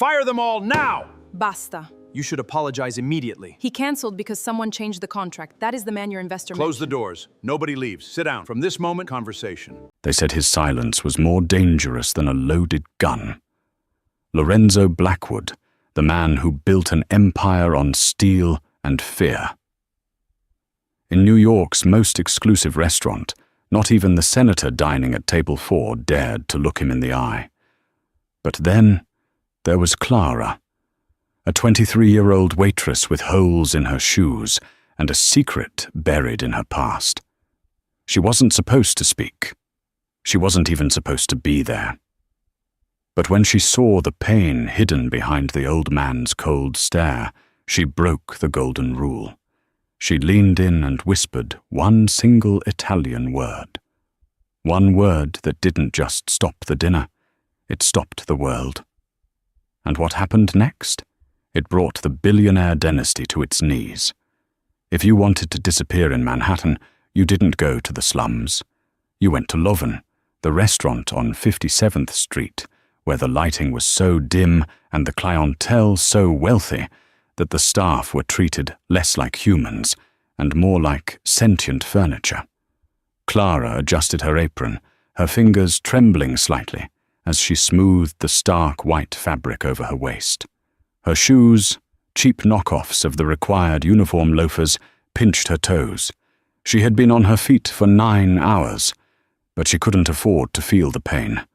Fire them all now! Basta. You should apologize immediately. He cancelled because someone changed the contract. That is the man your investor Close the mentioned. doors. Nobody leaves. Sit down. From this moment, conversation. They said his silence was more dangerous than a loaded gun. Lorenzo Blackwood, the man who built an empire on steel and fear. In New York's most exclusive restaurant, not even the senator dining at table 4 dared to look him in the eye. But then there was Clara, a 23-year-old waitress with holes in her shoes and a secret buried in her past. She wasn't supposed to speak. She wasn't even supposed to be there. But when she saw the pain hidden behind the old man's cold stare, she broke the golden rule. She leaned in and whispered one single Italian word. One word that didn't just stop the dinner, it stopped the world. And what happened next? It brought the billionaire dynasty to its knees. If you wanted to disappear in Manhattan, you didn't go to the slums. You went to Loven, the restaurant on 57th Street, where the lighting was so dim and the clientele so wealthy that the staff were treated less like humans and more like sentient furniture. Clara adjusted her apron, her fingers trembling slightly as she smoothed the stark white fabric over her waist. Her shoes, cheap knockoffs of the required uniform loafers, pinched her toes. She had been on her feet for 9 hours, but she couldn't afford to feel the pain.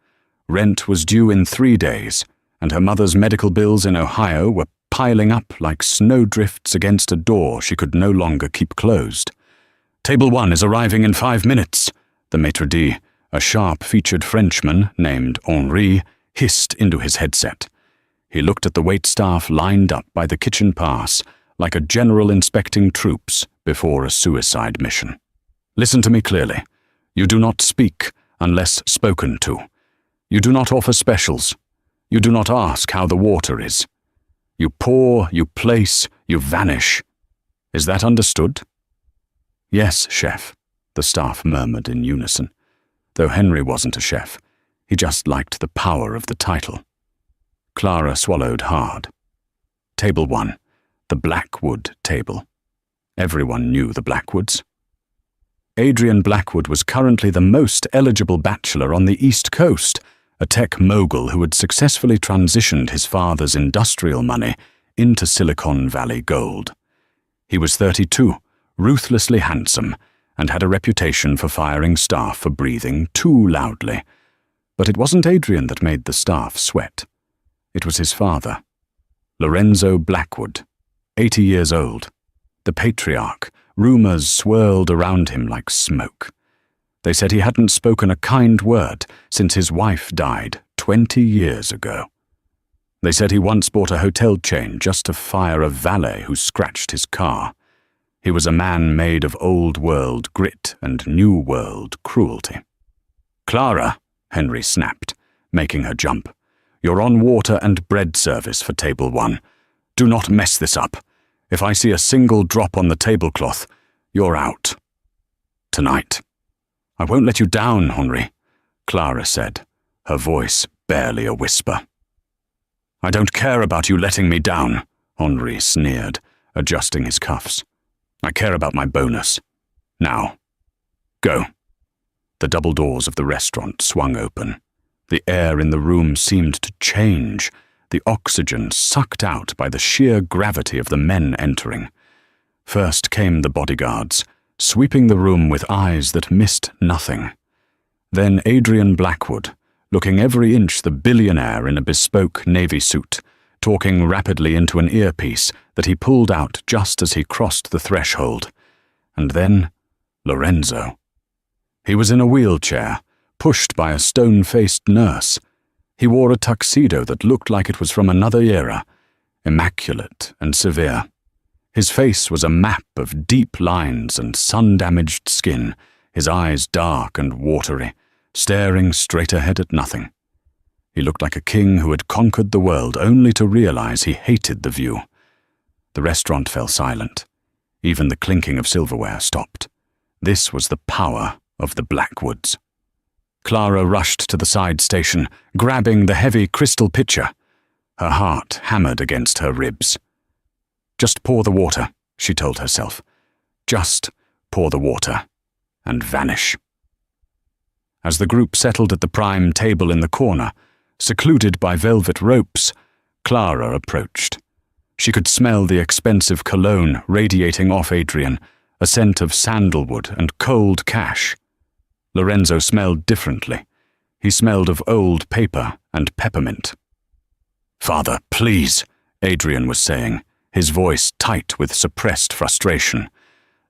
Rent was due in 3 days, and her mother's medical bills in Ohio were piling up like snowdrifts against a door she could no longer keep closed. "Table 1 is arriving in 5 minutes," the maitre d', a sharp-featured Frenchman named Henri, hissed into his headset. He looked at the waitstaff lined up by the kitchen pass like a general inspecting troops before a suicide mission. "Listen to me clearly. You do not speak unless spoken to. You do not offer specials. You do not ask how the water is. You pour, you place, you vanish. Is that understood?" "Yes, chef," the staff murmured in unison. Though Henry wasn't a chef, he just liked the power of the title. Clara swallowed hard. Table 1, the Blackwood table. Everyone knew the Blackwoods. Adrian Blackwood was currently the most eligible bachelor on the East Coast, a tech mogul who had successfully transitioned his father's industrial money into Silicon Valley gold. He was 32, ruthlessly handsome, and had a reputation for firing staff for breathing too loudly. But it wasn't Adrian that made the staff sweat. It was his father, Lorenzo Blackwood, 80 years old. The patriarch, rumors swirled around him like smoke. They said he hadn't spoken a kind word since his wife died 20 years ago. They said he once bought a hotel chain just to fire a valet who scratched his car. He was a man made of old-world grit and new-world cruelty. "Clara," Henry snapped, making her jump. "You're on water and bread service for table 1. Do not mess this up. If I see a single drop on the tablecloth, you're out. Tonight." "I won't let you down, Henri," Clara said, her voice barely a whisper. "I don't care about you letting me down," Henri sneered, adjusting his cuffs. "I care about my bonus. Now, go." The double doors of the restaurant swung open. The air in the room seemed to change, the oxygen sucked out by the sheer gravity of the men entering. First came the bodyguards, sweeping the room with eyes that missed nothing. Then Adrian Blackwood, looking every inch the billionaire in a bespoke navy suit, talking rapidly into an earpiece that he pulled out just as he crossed the threshold. And then Lorenzo. He was in a wheelchair, pushed by a stone-faced nurse. He wore a tuxedo that looked like it was from another era, immaculate and severe. His face was a map of deep lines and sun-damaged skin, his eyes dark and watery, staring straight ahead at nothing. He looked like a king who had conquered the world only to realize he hated the view. The restaurant fell silent. Even the clinking of silverware stopped. This was the power of the Blackwoods. Clara rushed to the side station, grabbing the heavy crystal pitcher. Her heart hammered against her ribs. Just pour the water, she told herself. Just pour the water and vanish. As the group settled at the prime table in the corner, secluded by velvet ropes, Clara approached. She could smell the expensive cologne radiating off Adrian, a scent of sandalwood and cold cash. Lorenzo smelled differently. He smelled of old paper and peppermint. "Father, please," Adrian was saying, his voice tight with suppressed frustration.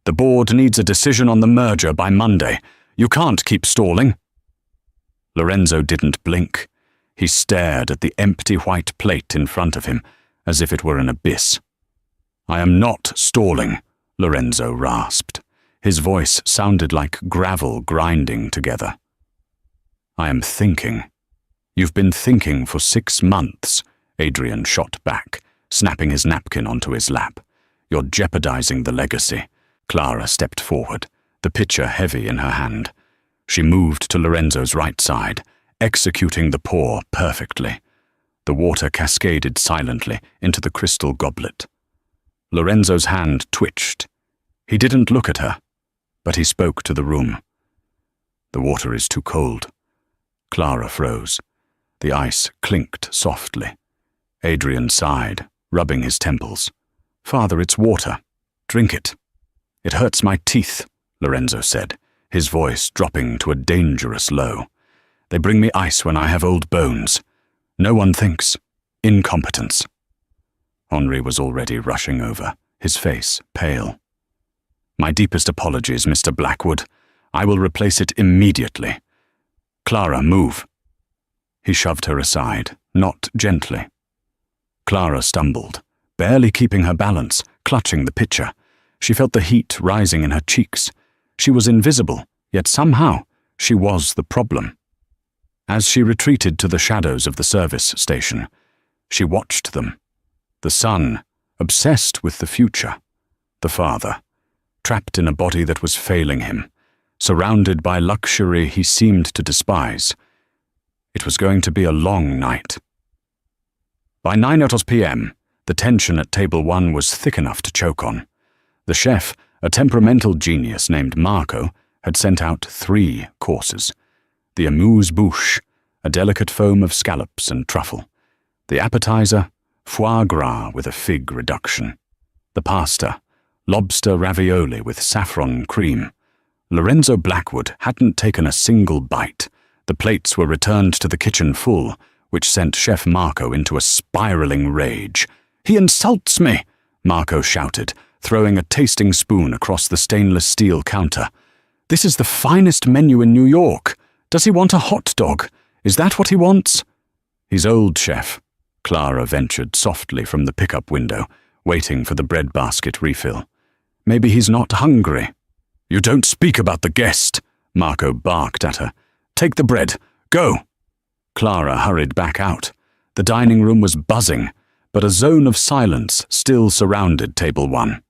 "The board needs a decision on the merger by Monday. You can't keep stalling." Lorenzo didn't blink. He stared at the empty white plate in front of him, as if it were an abyss. "I am not stalling," Lorenzo rasped. His voice sounded like gravel grinding together. "I am thinking." "You've been thinking for 6 months," Adrian shot back, snapping his napkin onto his lap. "You're jeopardizing the legacy." Clara stepped forward, the pitcher heavy in her hand. She moved to Lorenzo's right side, executing the pour perfectly. The water cascaded silently into the crystal goblet. Lorenzo's hand twitched. He didn't look at her, but he spoke to the room. "The water is too cold." Clara froze. The ice clinked softly. Adrian sighed, rubbing his temples. "Father, it's water. Drink it." "It hurts my teeth," Lorenzo said, his voice dropping to a dangerous low. "They bring me ice when I have old bones. No one thinks. Incompetence." Henri was already rushing over, his face pale. "My deepest apologies, Mr. Blackwood. I will replace it immediately. Clara, move." He shoved her aside, not gently. Clara stumbled, barely keeping her balance, clutching the pitcher. She felt the heat rising in her cheeks. She was invisible, yet somehow she was the problem. As she retreated to the shadows of the service station, she watched them. The son, obsessed with the future. The father, trapped in a body that was failing him, surrounded by luxury he seemed to despise. It was going to be a long night. By 9 p.m., the tension at table 1 was thick enough to choke on. The chef, a temperamental genius named Marco, had sent out 3 courses. The amuse-bouche, a delicate foam of scallops and truffle. The appetizer, foie gras with a fig reduction. The pasta, lobster ravioli with saffron cream. Lorenzo Blackwood hadn't taken a single bite. The plates were returned to the kitchen full, which sent Chef Marco into a spiraling rage. "He insults me!" Marco shouted, throwing a tasting spoon across the stainless steel counter. "This is the finest menu in New York. Does he want a hot dog? Is that what he wants?" "He's old, chef," Clara ventured softly from the pickup window, waiting for the breadbasket refill. "Maybe he's not hungry." "You don't speak about the guest," Marco barked at her. "Take the bread. Go." Clara hurried back out. The dining room was buzzing, but a zone of silence still surrounded table 1.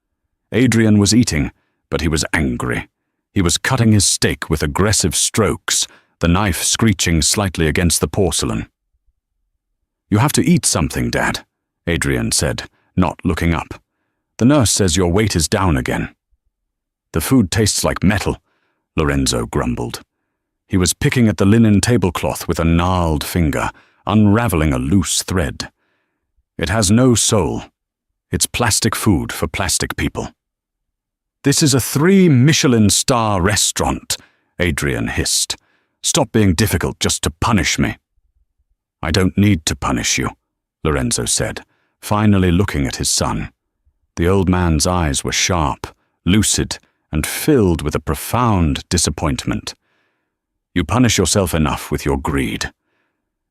Adrian was eating, but he was angry. He was cutting his steak with aggressive strokes, the knife screeching slightly against the porcelain. "You have to eat something, Dad," Adrian said, not looking up. "The nurse says your weight is down again." "The food tastes like metal," Lorenzo grumbled. He was picking at the linen tablecloth with a gnarled finger, unraveling a loose thread. "It has no soul. It's plastic food for plastic people." "This is a 3 Michelin star restaurant," Adrian hissed. "Stop being difficult just to punish me." "I don't need to punish you," Lorenzo said, finally looking at his son. The old man's eyes were sharp, lucid, and filled with a profound disappointment. "You punish yourself enough with your greed."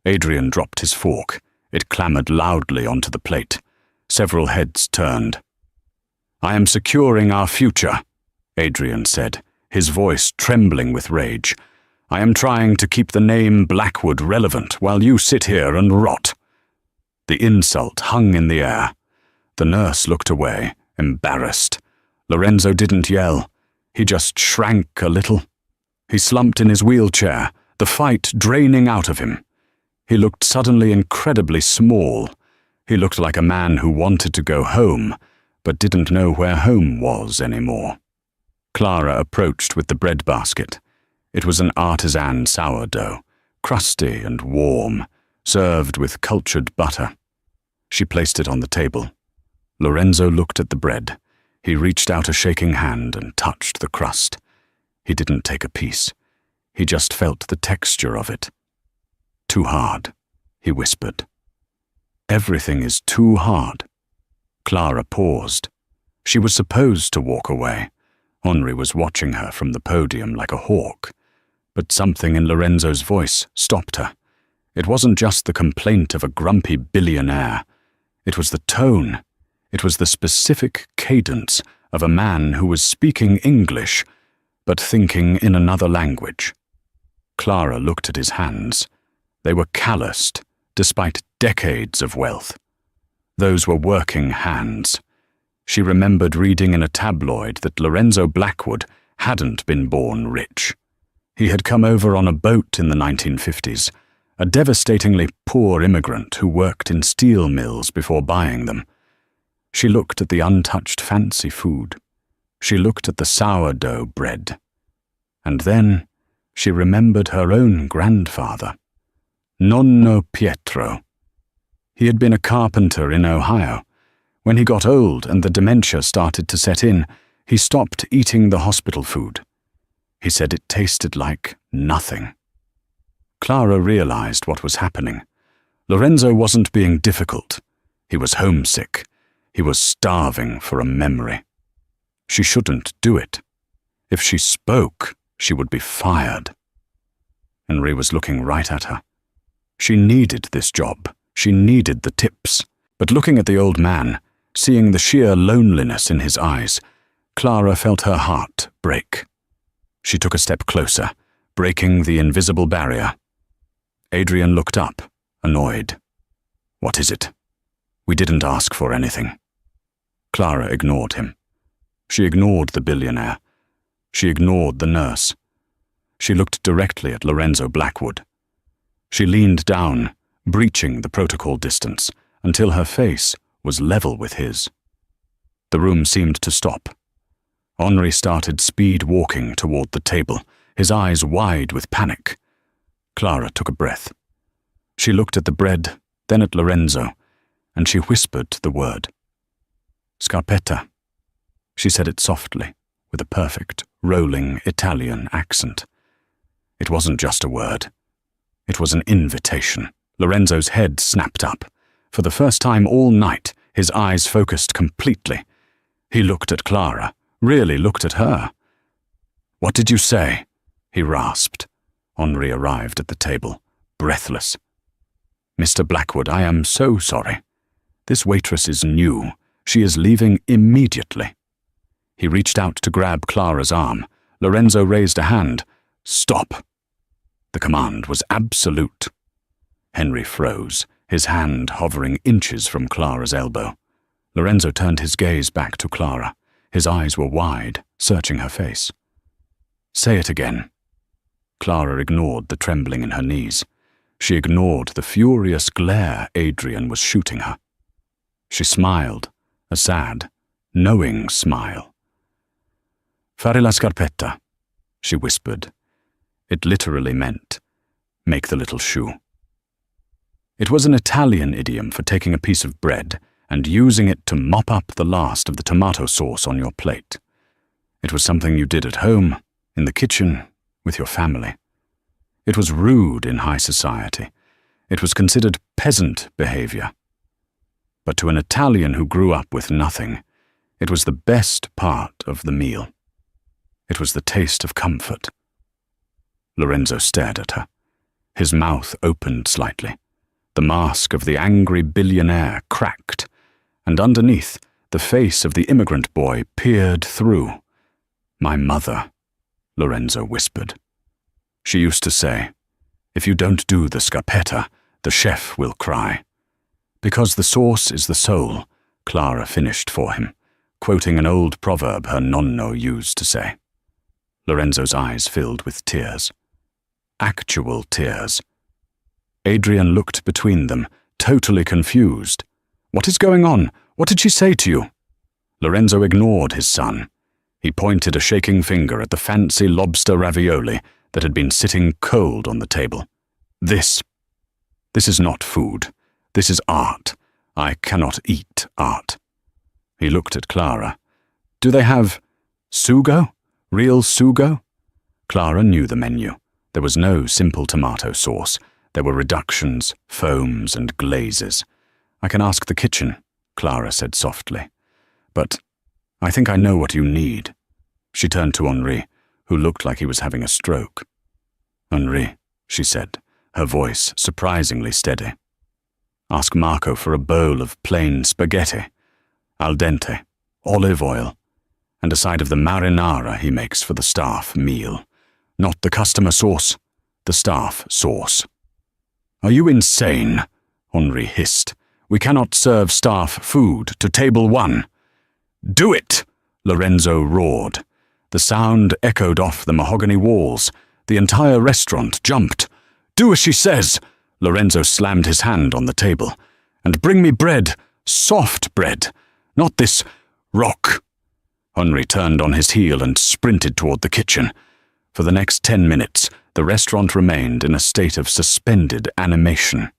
Adrian dropped his fork. It clamoured loudly onto the plate. Several heads turned. "I am securing our future," Adrian said, his voice trembling with rage. "I am trying to keep the name Blackwood relevant while you sit here and rot." The insult hung in the air. The nurse looked away, embarrassed. Lorenzo didn't yell. He just shrank a little. He slumped in his wheelchair, the fight draining out of him. He looked suddenly incredibly small, He looked like a man who wanted to go home, but didn't know where home was anymore. Clara approached with the bread basket. It was an artisan sourdough, crusty and warm, served with cultured butter. She placed it on the table. Lorenzo looked at the bread. He reached out a shaking hand and touched the crust. He didn't take a piece. He just felt the texture of it. "Too hard," he whispered. "Everything is too hard." Clara paused. She was supposed to walk away. Henri was watching her from the podium like a hawk. But something in Lorenzo's voice stopped her. It wasn't just the complaint of a grumpy billionaire. It was the tone. It was the specific cadence of a man who was speaking English, but thinking in another language. Clara looked at his hands. They were calloused, despite decades of wealth. Those were working hands. She remembered reading in a tabloid that Lorenzo Blackwood hadn't been born rich. He had come over on a boat in the 1950s, a devastatingly poor immigrant who worked in steel mills before buying them. She looked at the untouched fancy food. She looked at the sourdough bread. And then she remembered her own grandfather, Nonno Pietro. He had been a carpenter in Ohio. When he got old and the dementia started to set in, he stopped eating the hospital food. He said it tasted like nothing. Clara realized what was happening. Lorenzo wasn't being difficult. He was homesick. He was starving for a memory. She shouldn't do it. If she spoke, she would be fired. Henri was looking right at her. She needed this job. She needed the tips. But looking at the old man, seeing the sheer loneliness in his eyes, Clara felt her heart break. She took a step closer, breaking the invisible barrier. Adrian looked up, annoyed. "What is it?" "We didn't ask for anything." Clara ignored him. She ignored the billionaire. She ignored the nurse. She looked directly at Lorenzo Blackwood. She leaned down, breaching the protocol distance, until her face was level with his. The room seemed to stop. Henri started speed walking toward the table, his eyes wide with panic. Clara took a breath. She looked at the bread, then at Lorenzo, and she whispered the word. "Scarpetta." She said it softly, with a perfect, rolling Italian accent. It wasn't just a word. It was an invitation. Lorenzo's head snapped up. For the first time all night, his eyes focused completely. He looked at Clara, really looked at her. "What did you say?" he rasped. Henri arrived at the table, breathless. "Mr. Blackwood, I am so sorry. This waitress is new. She is leaving immediately." He reached out to grab Clara's arm. Lorenzo raised a hand. "Stop!" The command was absolute. Henri froze, his hand hovering inches from Clara's elbow. Lorenzo turned his gaze back to Clara. His eyes were wide, searching her face. "Say it again." Clara ignored the trembling in her knees. She ignored the furious glare Adrian was shooting her. She smiled, a sad, knowing smile. "Fare la scarpetta," she whispered. It literally meant, "make the little shoe." It was an Italian idiom for taking a piece of bread and using it to mop up the last of the tomato sauce on your plate. It was something you did at home, in the kitchen, with your family. It was rude in high society. It was considered peasant behavior. But to an Italian who grew up with nothing, it was the best part of the meal. It was the taste of comfort. Lorenzo stared at her. His mouth opened slightly. The mask of the angry billionaire cracked, and underneath, the face of the immigrant boy peered through. "My mother," Lorenzo whispered. She used to say, "If you don't do the scarpetta, the chef will cry." "Because the sauce is the soul," Clara finished for him, quoting an old proverb her nonno used to say. Lorenzo's eyes filled with tears. Actual tears. Adrian looked between them, totally confused. What is going on? What did she say to you?" Lorenzo ignored his son. He pointed a shaking finger at the fancy lobster ravioli that had been sitting cold on the table. This is not food. This is art. I cannot eat art." He looked at Clara. "Do they have sugo? Real sugo?" Clara knew the menu. There was no simple tomato sauce. There were reductions, foams, and glazes. "I can ask the kitchen," Clara said softly. "But I think I know what you need." She turned to Henri, who looked like he was having a stroke. "Henri," she said, her voice surprisingly steady. "Ask Marco for a bowl of plain spaghetti, al dente, olive oil, and a side of the marinara he makes for the staff meal. Not the customer sauce, the staff sauce." "Are you insane?" Henri hissed. "We cannot serve staff food to table 1. "Do it!" Lorenzo roared. The sound echoed off the mahogany walls. The entire restaurant jumped. "Do as she says!" Lorenzo slammed his hand on the table. "And bring me bread, soft bread, not this rock." Henri turned on his heel and sprinted toward the kitchen. For the next 10 minutes, the restaurant remained in a state of suspended animation.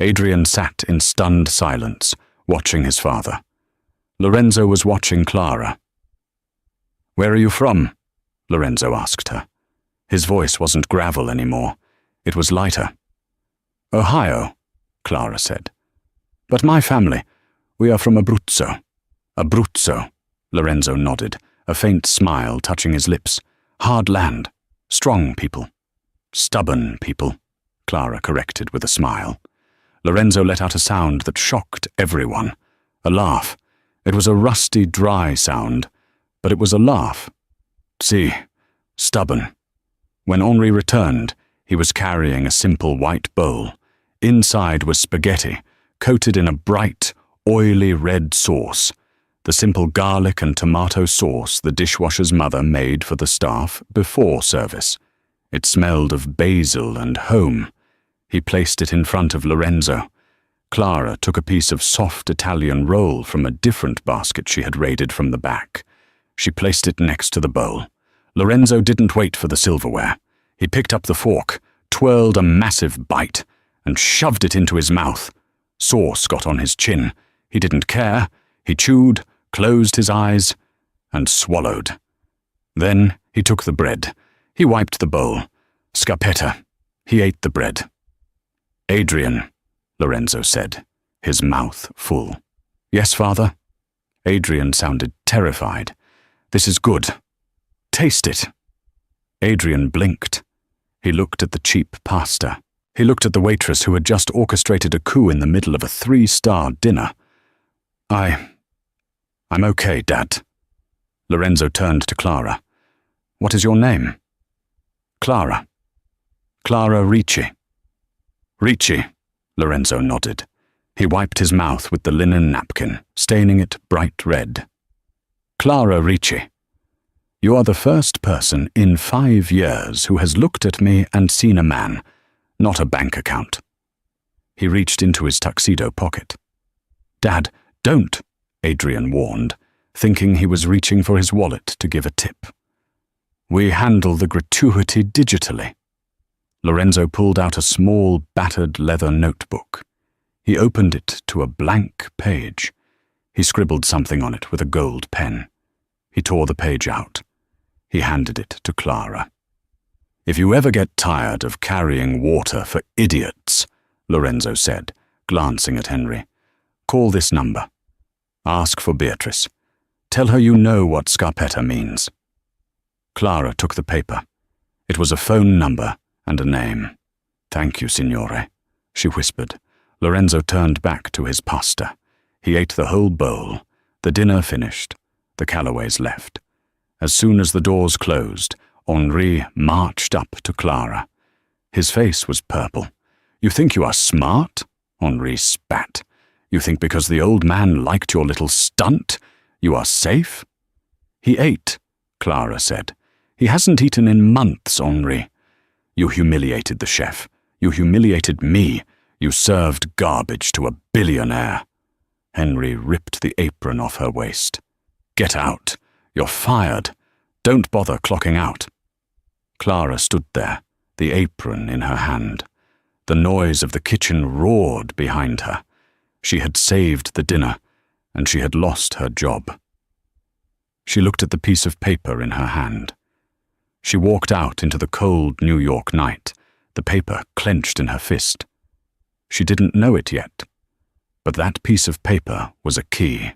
Adrian sat in stunned silence, watching his father. Lorenzo was watching Clara. "Where are you from?" Lorenzo asked her. His voice wasn't gravel anymore. It was lighter. "Ohio," Clara said. "But my family, we are from Abruzzo." "Abruzzo," Lorenzo nodded, a faint smile touching his lips. "Hard land. Strong people." "Stubborn people," Clara corrected with a smile. Lorenzo let out a sound that shocked everyone. A laugh. It was a rusty, dry sound, but it was a laugh. "See, stubborn." When Henri returned, he was carrying a simple white bowl. Inside was spaghetti, coated in a bright, oily red sauce, the simple garlic and tomato sauce the dishwasher's mother made for the staff before service. It smelled of basil and home. He placed it in front of Lorenzo. Clara took a piece of soft Italian roll from a different basket she had raided from the back. She placed it next to the bowl. Lorenzo didn't wait for the silverware. He picked up the fork, twirled a massive bite, and shoved it into his mouth. Sauce got on his chin. He didn't care. He chewed, closed his eyes, and swallowed. Then he took the bread. He wiped the bowl. Scarpetta. He ate the bread. "Adrian," Lorenzo said, his mouth full. "Yes, father?" Adrian sounded terrified. "This is good. Taste it." Adrian blinked. He looked at the cheap pasta. He looked at the waitress who had just orchestrated a coup in the middle of a 3-star dinner. I'm okay, Dad." Lorenzo turned to Clara. "What is your name?" "Clara. Clara Ricci." "Ricci," Lorenzo nodded. He wiped his mouth with the linen napkin, staining it bright red. "Clara Ricci. You are the first person in 5 years who has looked at me and seen a man, not a bank account." He reached into his tuxedo pocket. "Dad, don't," Adrian warned, thinking he was reaching for his wallet to give a tip. "We handle the gratuity digitally." Lorenzo pulled out a small, battered leather notebook. He opened it to a blank page. He scribbled something on it with a gold pen. He tore the page out. He handed it to Clara. "If you ever get tired of carrying water for idiots," Lorenzo said, glancing at Henri, "call this number. Ask for Beatrice. Tell her you know what Scarpetta means." Clara took the paper. It was a phone number and a name. "Thank you, signore," she whispered. Lorenzo turned back to his pasta. He ate the whole bowl. The dinner finished. The Callaways left. As soon as the doors closed, Henri marched up to Clara. His face was purple. "You think you are smart?" Henri spat. "You think because the old man liked your little stunt, you are safe?" "He ate," Clara said. "He hasn't eaten in months, Henri. You humiliated the chef. You humiliated me. You served garbage to a billionaire." Henry ripped the apron off her waist. "Get out! You're fired! Don't bother clocking out." Clara stood there, the apron in her hand. The noise of the kitchen roared behind her. She had saved the dinner, and she had lost her job. She looked at the piece of paper in her hand. She walked out into the cold New York night, the paper clenched in her fist. She didn't know it yet, but that piece of paper was a key,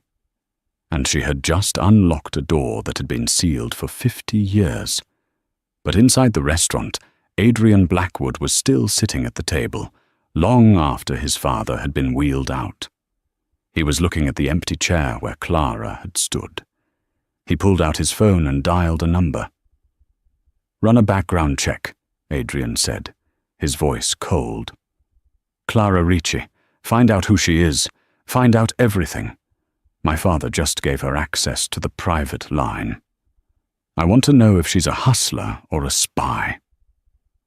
and she had just unlocked a door that had been sealed for 50 years. But inside the restaurant, Adrian Blackwood was still sitting at the table, long after his father had been wheeled out. He was looking at the empty chair where Clara had stood. He pulled out his phone and dialed a number. "Run a background check," Adrian said, his voice cold. "Clara Ricci. Find out who she is. Find out everything. My father just gave her access to the private line. I want to know if she's a hustler or a spy."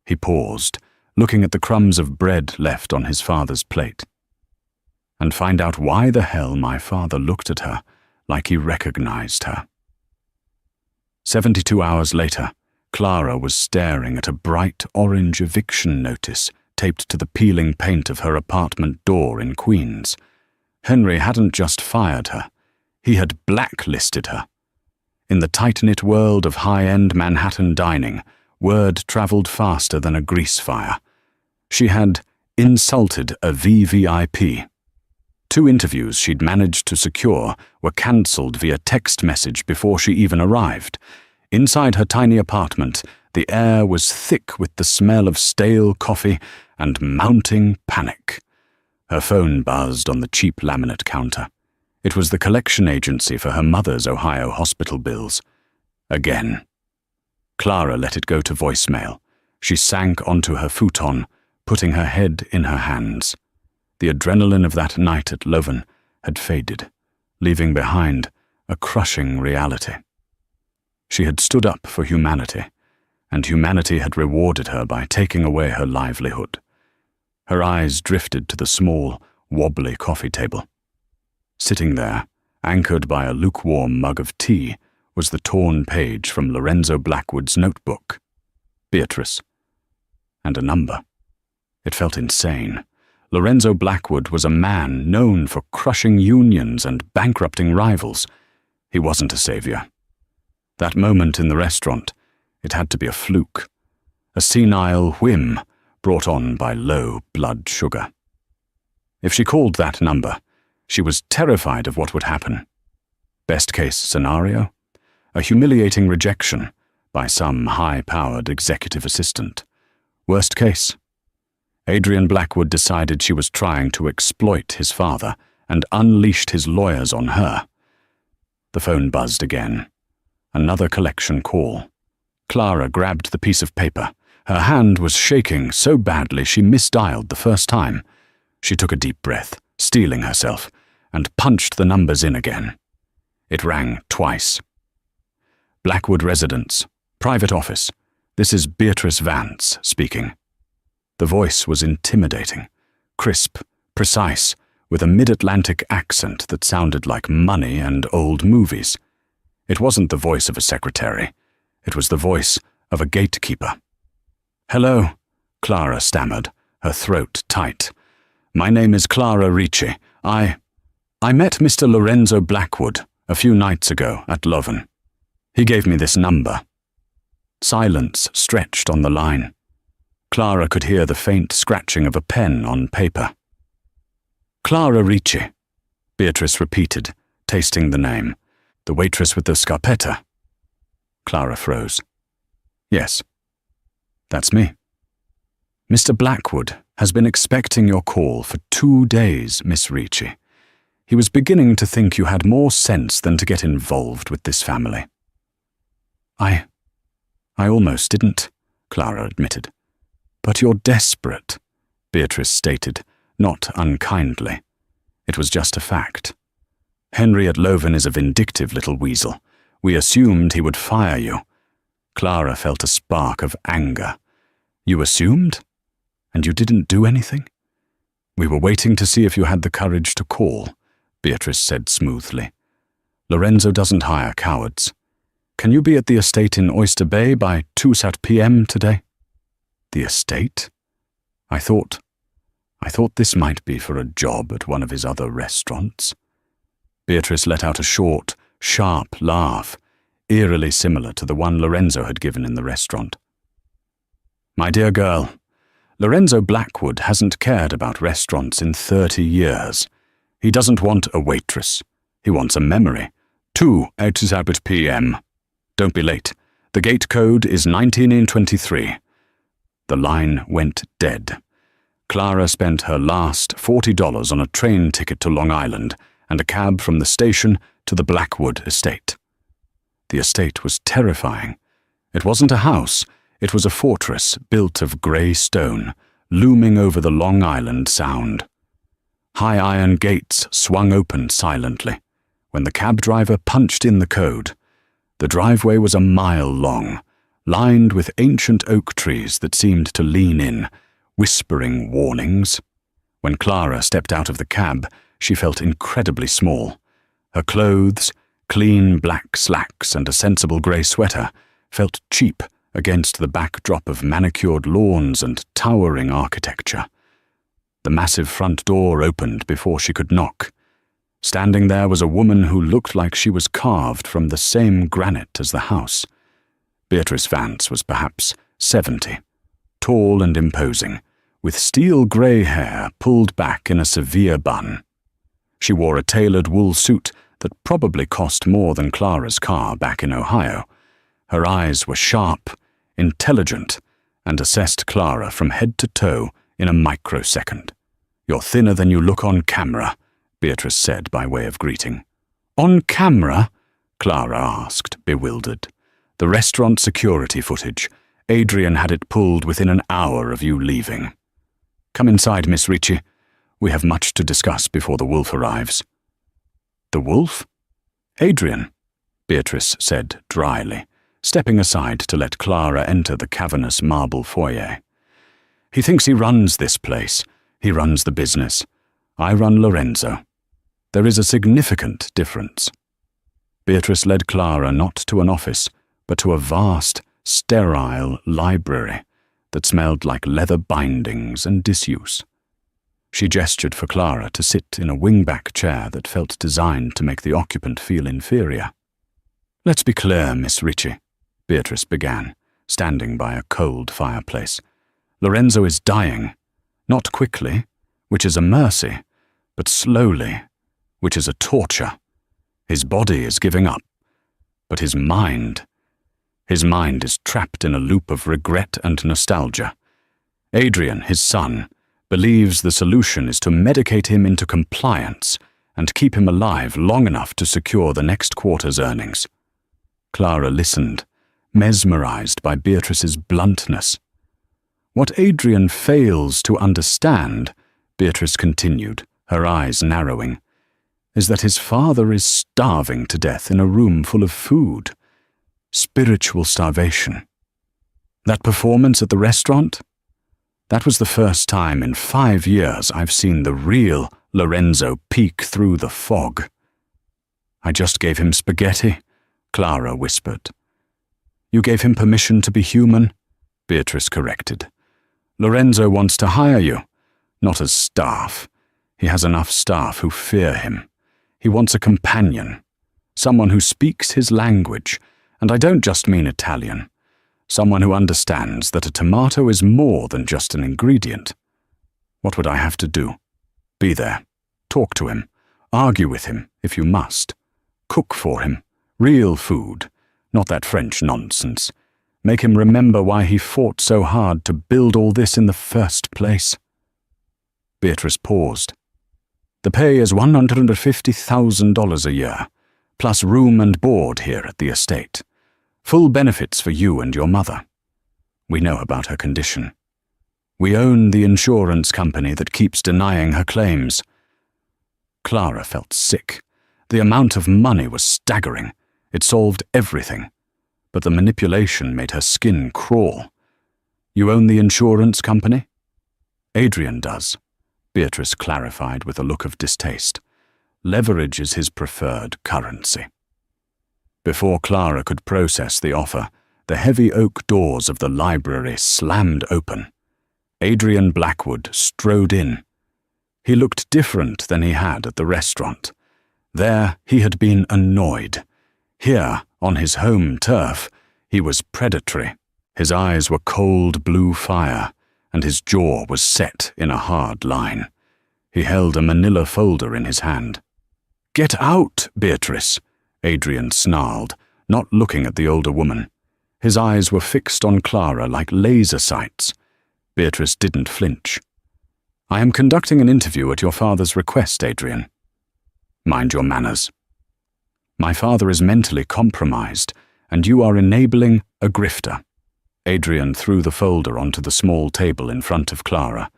He paused, looking at the crumbs of bread left on his father's plate. "And find out why the hell my father looked at her like he recognized her." 72 hours later, Clara was staring at a bright orange eviction notice taped to the peeling paint of her apartment door in Queens. Henry hadn't just fired her, he had blacklisted her. In the tight-knit world of high-end Manhattan dining, word traveled faster than a grease fire. She had insulted a VVIP. 2 interviews she'd managed to secure were cancelled via text message before she even arrived. Inside her tiny apartment, the air was thick with the smell of stale coffee and mounting panic. Her phone buzzed on the cheap laminate counter. It was the collection agency for her mother's Ohio hospital bills. Again. Clara let it go to voicemail. She sank onto her futon, putting her head in her hands. The adrenaline of that night at Loven had faded, leaving behind a crushing reality. She had stood up for humanity, and humanity had rewarded her by taking away her livelihood. Her eyes drifted to the small, wobbly coffee table. Sitting there, anchored by a lukewarm mug of tea, was the torn page from Lorenzo Blackwood's notebook. Beatrice. And a number. It felt insane. Lorenzo Blackwood was a man known for crushing unions and bankrupting rivals. He wasn't a savior. That moment in the restaurant, it had to be a fluke, a senile whim brought on by low blood sugar. If she called that number, she was terrified of what would happen. Best case scenario? A humiliating rejection by some high-powered executive assistant. Worst case? Adrian Blackwood decided she was trying to exploit his father and unleashed his lawyers on her. The phone buzzed again. Another collection call. Clara grabbed the piece of paper. Her hand was shaking so badly she misdialed the first time. She took a deep breath, steeling herself, and punched the numbers in again. It rang twice. Blackwood Residence, private office. This is Beatrice Vance speaking. The voice was intimidating, crisp, precise, with a mid-Atlantic accent that sounded like money and old movies. It wasn't the voice of a secretary. It was the voice of a gatekeeper. "Hello," Clara stammered, her throat tight. "My name is Clara Ricci. I met Mr. Lorenzo Blackwood a few nights ago at Loven. He gave me this number." Silence stretched on the line. Clara could hear the faint scratching of a pen on paper. "Clara Ricci," Beatrice repeated, tasting the name. "The waitress with the scarpetta." Clara froze. "Yes, that's me." "Mr. Blackwood has been expecting your call for 2 days, Miss Ricci. He was beginning to think you had more sense than to get involved with this family." I almost didn't," Clara admitted. "But you're desperate," Beatrice stated, not unkindly. It was just a fact. "Henry at Loven is a vindictive little weasel. We assumed he would fire you." Clara felt a spark of anger. "You assumed? And you didn't do anything?" "We were waiting to see if you had the courage to call. Beatrice said smoothly. "Lorenzo doesn't hire cowards. Can you be at the estate in Oyster Bay by 2 p.m. today?" The estate? I thought this might be for a job at one of his other restaurants. Beatrice let out a short, sharp laugh, eerily similar to the one Lorenzo had given in the restaurant. "My dear girl, Lorenzo Blackwood hasn't cared about restaurants in 30 years. He doesn't want a waitress. He wants a memory. 2 p.m. Don't be late. The gate code is 1923. The line went dead. Clara spent her last $40 on a train ticket to Long Island and a cab from the station to the Blackwood estate. The estate was terrifying. It wasn't a house, it was a fortress built of grey stone, looming over the Long Island Sound. High iron gates swung open silently. When the cab driver punched in the code, the driveway was a mile long, lined with ancient oak trees that seemed to lean in, whispering warnings. When Clara stepped out of the cab, she felt incredibly small. Her clothes, clean black slacks and a sensible grey sweater, felt cheap against the backdrop of manicured lawns and towering architecture. The massive front door opened before she could knock. Standing there was a woman who looked like she was carved from the same granite as the house. Beatrice Vance was perhaps 70, tall and imposing, with steel grey hair pulled back in a severe bun. She wore a tailored wool suit that probably cost more than Clara's car back in Ohio. Her eyes were sharp, intelligent, and assessed Clara from head to toe in a microsecond. "You're thinner than you look on camera," Beatrice said by way of greeting. "On camera?" Clara asked, bewildered. "The restaurant security footage. Adrian had it pulled within an hour of you leaving. Come inside, Miss Ricci. We have much to discuss before the wolf arrives." "The wolf?" "Adrian," Beatrice said dryly, stepping aside to let Clara enter the cavernous marble foyer. "He thinks he runs this place. He runs the business. I run Lorenzo. There is a significant difference." Beatrice led Clara not to an office, but to a vast, sterile library that smelled like leather bindings and disuse. She gestured for Clara to sit in a wing-back chair that felt designed to make the occupant feel inferior. "Let's be clear, Miss Ricci," Beatrice began, standing by a cold fireplace. "Lorenzo is dying. Not quickly, which is a mercy, but slowly, which is a torture. His body is giving up, but his mind is trapped in a loop of regret and nostalgia. Adrian, his son, believes the solution is to medicate him into compliance and keep him alive long enough to secure the next quarter's earnings." Clara listened, mesmerized by Beatrice's bluntness. "What Adrian fails to understand," Beatrice continued, her eyes narrowing, "is that his father is starving to death in a room full of food. Spiritual starvation. That performance at the restaurant? That was the first time in 5 years I've seen the real Lorenzo peek through the fog." "I just gave him spaghetti," Clara whispered. "You gave him permission to be human," Beatrice corrected. "Lorenzo wants to hire you, not as staff. He has enough staff who fear him. He wants a companion, someone who speaks his language, and I don't just mean Italian. Someone who understands that a tomato is more than just an ingredient. What would I have to do? Be there, talk to him, argue with him if you must, cook for him, real food, not that French nonsense. Make him remember why he fought so hard to build all this in the first place." Beatrice paused. "The pay is $150,000 a year, plus room and board here at the estate. Full benefits for you and your mother. We know about her condition. We own the insurance company that keeps denying her claims." Clara felt sick. The amount of money was staggering. It solved everything. But the manipulation made her skin crawl. "You own the insurance company?" "Adrian does," Beatrice clarified with a look of distaste. Leverage is his preferred currency. Before Clara could process the offer, the heavy oak doors of the library slammed open. Adrian Blackwood strode in. He looked different than he had at the restaurant. There he had been annoyed. Here, on his home turf, he was predatory. His eyes were cold blue fire, and his jaw was set in a hard line. He held a manila folder in his hand. "Get out, Beatrice," Adrian snarled, not looking at the older woman. His eyes were fixed on Clara like laser sights. Beatrice didn't flinch. "I am conducting an interview at your father's request, Adrian." "Mind your manners." "My father is mentally compromised, and you are enabling a grifter." Adrian threw the folder onto the small table in front of Clara.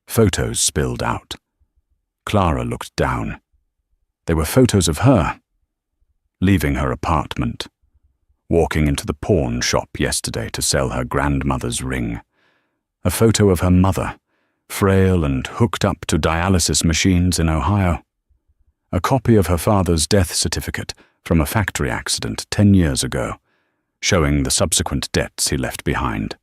Photos spilled out. Clara looked down. They were photos of her, leaving her apartment, walking into the pawn shop yesterday to sell her grandmother's ring. A photo of her mother, frail and hooked up to dialysis machines in Ohio. A copy of her father's death certificate from a factory accident 10 years ago, showing the subsequent debts he left behind.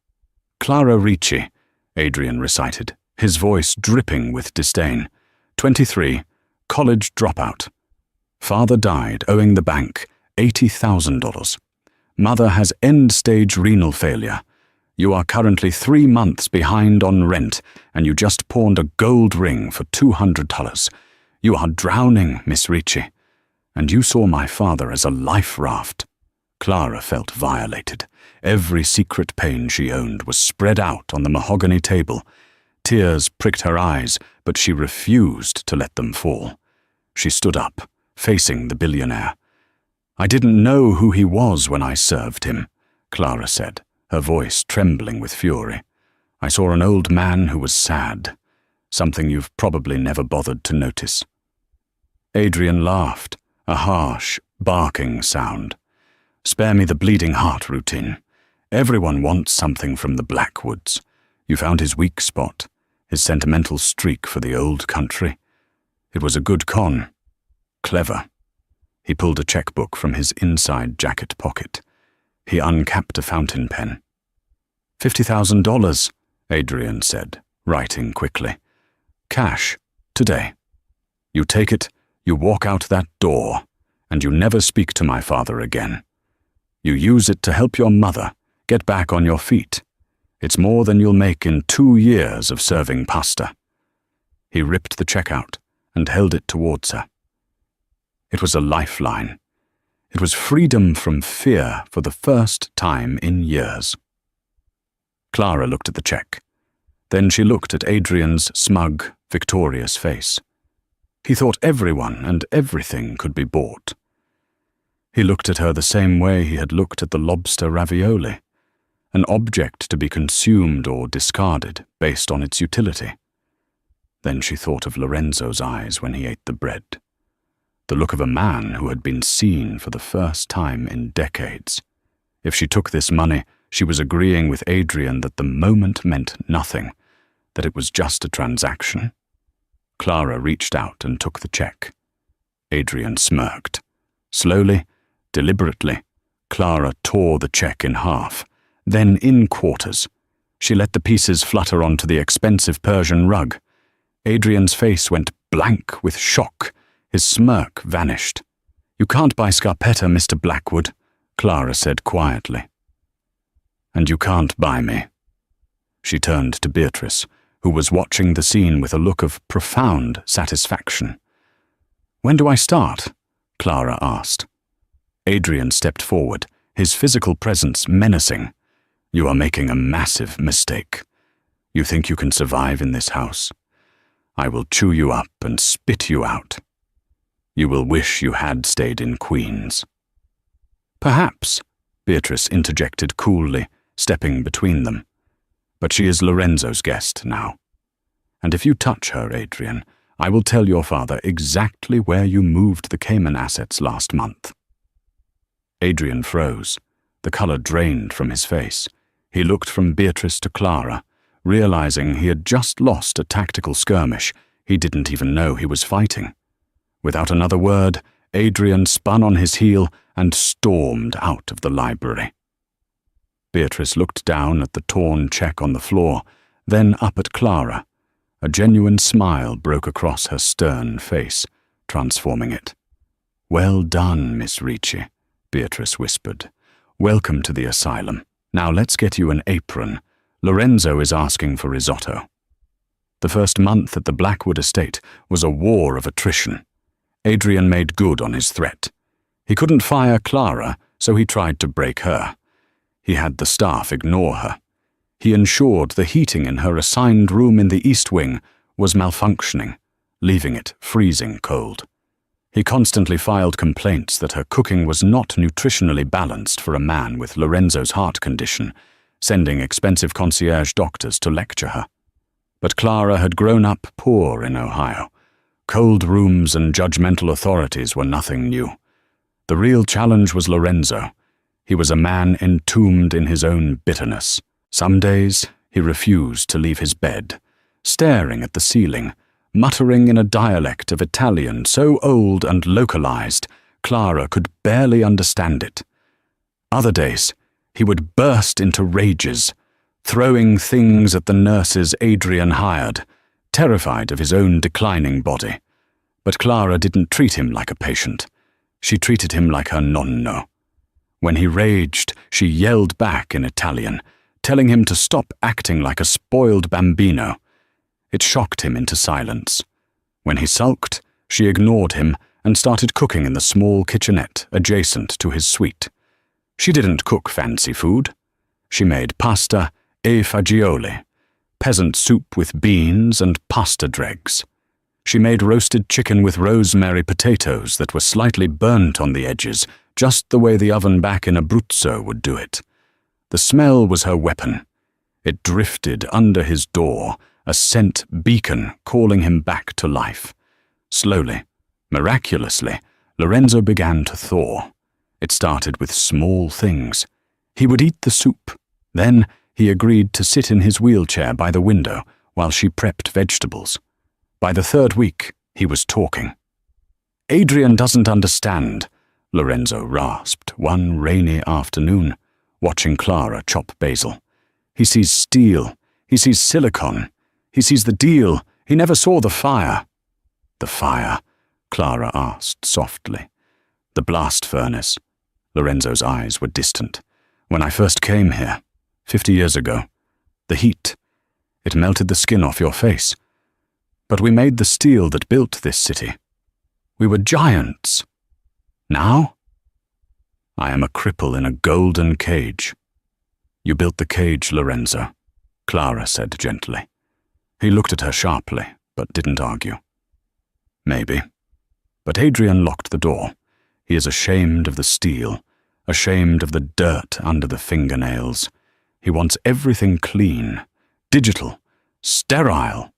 "Clara Ricci," Adrian recited, his voice dripping with disdain. 23, college dropout. Father died owing the bank $80,000. Mother has end-stage renal failure. You are currently 3 months behind on rent, and you just pawned a gold ring for $200. You are drowning, Miss Ricci. And you saw my father as a life raft. Clara felt violated. Every secret pain she owned was spread out on the mahogany table. Tears pricked her eyes, but she refused to let them fall. She stood up, facing the billionaire. "I didn't know who he was when I served him," Clara said, her voice trembling with fury. "I saw an old man who was sad, something you've probably never bothered to notice." Adrian laughed, a harsh, barking sound. "Spare me the bleeding heart routine. Everyone wants something from the Blackwoods. You found his weak spot, his sentimental streak for the old country. It was a good con. Clever." He pulled a checkbook from his inside jacket pocket. He uncapped a fountain pen. $50,000, Adrian said, writing quickly. "Cash, today. You take it, you walk out that door, and you never speak to my father again. You use it to help your mother get back on your feet. It's more than you'll make in 2 years of serving pasta." He ripped the check out and held it towards her. It was a lifeline. It was freedom from fear for the first time in years. Clara looked at the check. Then she looked at Adrian's smug, victorious face. He thought everyone and everything could be bought. He looked at her the same way he had looked at the lobster ravioli, an object to be consumed or discarded based on its utility. Then she thought of Lorenzo's eyes when he ate the bread, the look of a man who had been seen for the first time in decades. If she took this money, she was agreeing with Adrian that the moment meant nothing, that it was just a transaction. Clara reached out and took the check. Adrian smirked. Slowly, deliberately, Clara tore the check in half, then in quarters. She let the pieces flutter onto the expensive Persian rug. Adrian's face went blank with shock. His smirk vanished. "You can't buy Scarpetta, Mr. Blackwood," Clara said quietly. "And you can't buy me." She turned to Beatrice, who was watching the scene with a look of profound satisfaction. "When do I start?" Clara asked. Adrian stepped forward, his physical presence menacing. "You are making a massive mistake. You think you can survive in this house? I will chew you up and spit you out. You will wish you had stayed in Queens." "Perhaps," Beatrice interjected coolly, stepping between them. "But she is Lorenzo's guest now. And if you touch her, Adrian, I will tell your father exactly where you moved the Cayman assets last month." Adrian froze. The color drained from his face. He looked from Beatrice to Clara, realizing he had just lost a tactical skirmish he didn't even know he was fighting. Without another word, Adrian spun on his heel and stormed out of the library. Beatrice looked down at the torn check on the floor, then up at Clara. A genuine smile broke across her stern face, transforming it. "Well done, Miss Ricci," Beatrice whispered. "Welcome to the asylum. Now let's get you an apron. Lorenzo is asking for risotto." The first month at the Blackwood estate was a war of attrition. Adrian made good on his threat. He couldn't fire Clara, so he tried to break her. He had the staff ignore her. He ensured the heating in her assigned room in the East Wing was malfunctioning, leaving it freezing cold. He constantly filed complaints that her cooking was not nutritionally balanced for a man with Lorenzo's heart condition, sending expensive concierge doctors to lecture her. But Clara had grown up poor in Ohio. Cold rooms and judgmental authorities were nothing new. The real challenge was Lorenzo. He was a man entombed in his own bitterness. Some days he refused to leave his bed, staring at the ceiling, muttering in a dialect of Italian so old and localized, Clara could barely understand it. Other days, he would burst into rages, throwing things at the nurses Adrian hired, terrified of his own declining body. But Clara didn't treat him like a patient. She treated him like her nonno. When he raged, she yelled back in Italian, telling him to stop acting like a spoiled bambino. It shocked him into silence. When he sulked, she ignored him and started cooking in the small kitchenette adjacent to his suite. She didn't cook fancy food. She made pasta e fagioli, peasant soup with beans and pasta dregs. She made roasted chicken with rosemary potatoes that were slightly burnt on the edges, just the way the oven back in Abruzzo would do it. The smell was her weapon. It drifted under his door, a scent beacon calling him back to life. Slowly, miraculously, Lorenzo began to thaw. It started with small things. He would eat the soup. Then he agreed to sit in his wheelchair by the window while she prepped vegetables. By the third week, he was talking. "Adrian doesn't understand," Lorenzo rasped one rainy afternoon, watching Clara chop basil. "He sees steel. He sees silicon. He sees the deal. He never saw the fire." "The fire?" Clara asked softly. "The blast furnace." Lorenzo's eyes were distant. "When I first came here, 50 years ago, the heat, it melted the skin off your face. But we made the steel that built this city. We were giants. Now, I am a cripple in a golden cage." "You built the cage, Lorenzo," Clara said gently. He looked at her sharply, but didn't argue. "Maybe." But Adrian locked the door. He is ashamed of the steel, ashamed of the dirt under the fingernails. He wants everything clean, digital, sterile.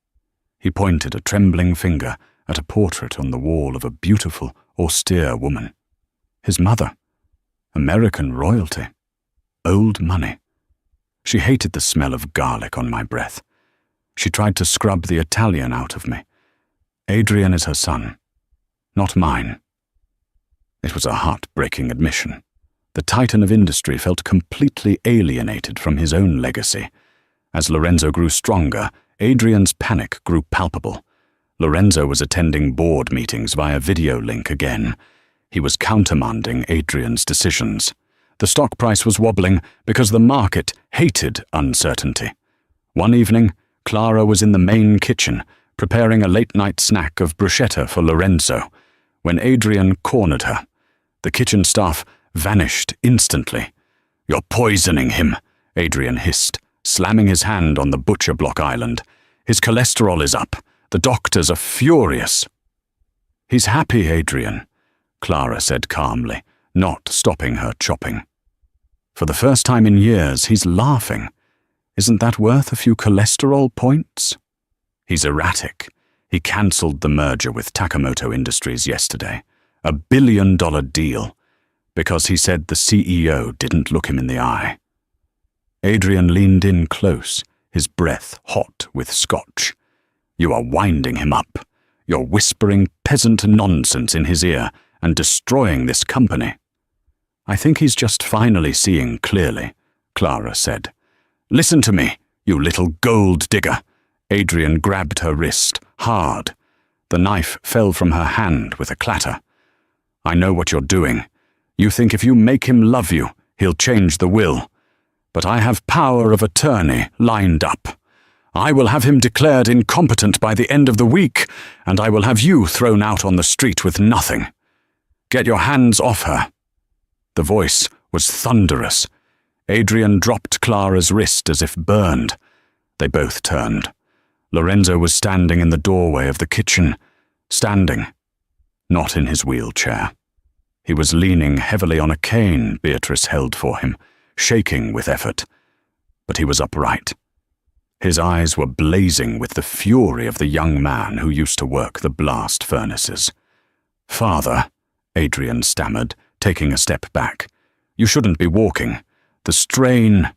He pointed a trembling finger at a portrait on the wall of a beautiful, austere woman. His mother. American royalty. Old money. She hated the smell of garlic on my breath. She tried to scrub the Italian out of me. Adrian is her son, not mine. It was a heartbreaking admission. The titan of industry felt completely alienated from his own legacy. As Lorenzo grew stronger, Adrian's panic grew palpable. Lorenzo was attending board meetings via video link again. He was countermanding Adrian's decisions. The stock price was wobbling because the market hated uncertainty. One evening, Clara was in the main kitchen, preparing a late-night snack of bruschetta for Lorenzo, when Adrian cornered her. The kitchen staff vanished instantly. "You're poisoning him," Adrian hissed, slamming his hand on the butcher block island. "His cholesterol is up. The doctors are furious." "He's happy, Adrian," Clara said calmly, not stopping her chopping. "For the first time in years, he's laughing. Isn't that worth a few cholesterol points?" "He's erratic. He cancelled the merger with Takamoto Industries yesterday, a $1 billion deal, because he said the CEO didn't look him in the eye." Adrian leaned in close, his breath hot with scotch. "You are winding him up. You're whispering peasant nonsense in his ear and destroying this company." "I think he's just finally seeing clearly," Clara said. "Listen to me, you little gold digger." Adrian grabbed her wrist, hard. The knife fell from her hand with a clatter. "I know what you're doing. You think if you make him love you, he'll change the will. But I have power of attorney lined up. I will have him declared incompetent by the end of the week, and I will have you thrown out on the street with nothing. Get your hands off her." The voice was thunderous. Adrian dropped Clara's wrist as if burned. They both turned. Lorenzo was standing in the doorway of the kitchen. Standing. Not in his wheelchair. He was leaning heavily on a cane Beatrice held for him, shaking with effort. But he was upright. His eyes were blazing with the fury of the young man who used to work the blast furnaces. "Father," Adrian stammered, taking a step back. "You shouldn't be walking. The strain—"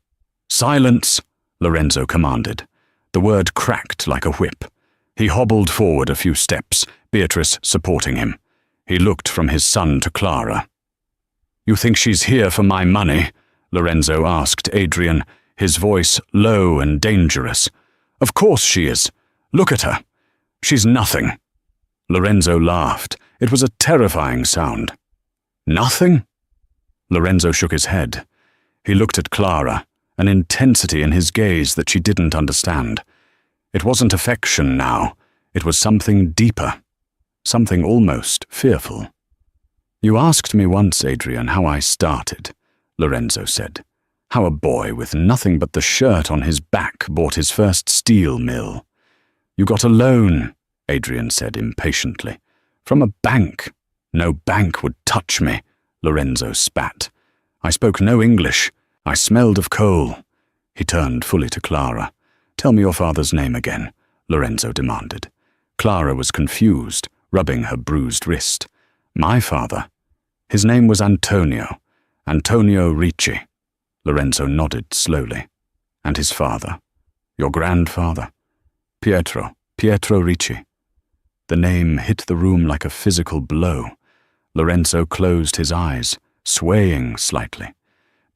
"Silence," Lorenzo commanded. The word cracked like a whip. He hobbled forward a few steps, Beatrice supporting him. He looked from his son to Clara. "You think she's here for my money?" Lorenzo asked Adrian, his voice low and dangerous. "Of course she is. Look at her. She's nothing." Lorenzo laughed. It was a terrifying sound. "Nothing?" Lorenzo shook his head. He looked at Clara, an intensity in his gaze that she didn't understand. It wasn't affection now. It was something deeper. Something almost fearful. "You asked me once, Adrian, how I started," Lorenzo said. "How a boy with nothing but the shirt on his back bought his first steel mill." "You got a loan," Adrian said impatiently. "From a bank." "No bank would touch me," Lorenzo spat. "I spoke no English. I smelled of coal." He turned fully to Clara. "Tell me your father's name again," Lorenzo demanded. Clara was confused, rubbing her bruised wrist. "My father? His name was Antonio. Antonio Ricci." Lorenzo nodded slowly. "And his father? Your grandfather?" "Pietro Ricci." The name hit the room like a physical blow. Lorenzo closed his eyes, swaying slightly.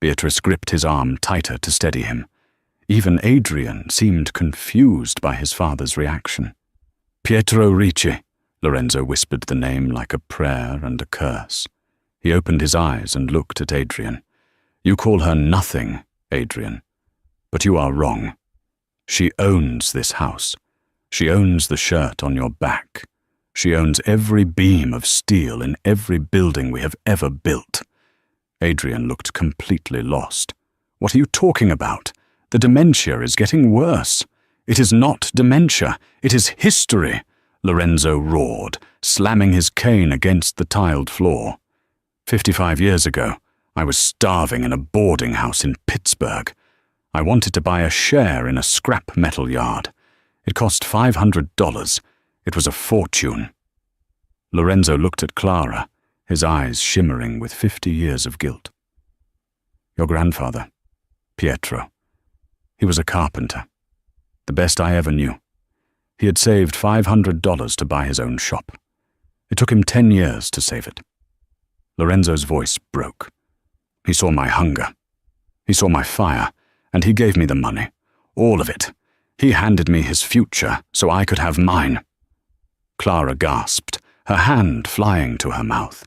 Beatrice gripped his arm tighter to steady him. Even Adrian seemed confused by his father's reaction. "Pietro Ricci," Lorenzo whispered the name like a prayer and a curse. He opened his eyes and looked at Adrian. "You call her nothing, Adrian, but you are wrong. She owns this house. She owns the shirt on your back. She owns every beam of steel in every building we have ever built." Adrian looked completely lost. "What are you talking about? The dementia is getting worse." "It is not dementia. It is history," Lorenzo roared, slamming his cane against the tiled floor. 55 years ago, I was starving in a boarding house in Pittsburgh. I wanted to buy a share in a scrap metal yard. It cost $500. It was a fortune. Lorenzo looked at Clara, his eyes shimmering with 50 years of guilt. "Your grandfather, Pietro. He was a carpenter. The best I ever knew. He had saved $500 to buy his own shop. It took him 10 years to save it." Lorenzo's voice broke. "He saw my hunger. He saw my fire, and he gave me the money. All of it. He handed me his future so I could have mine." Clara gasped, her hand flying to her mouth.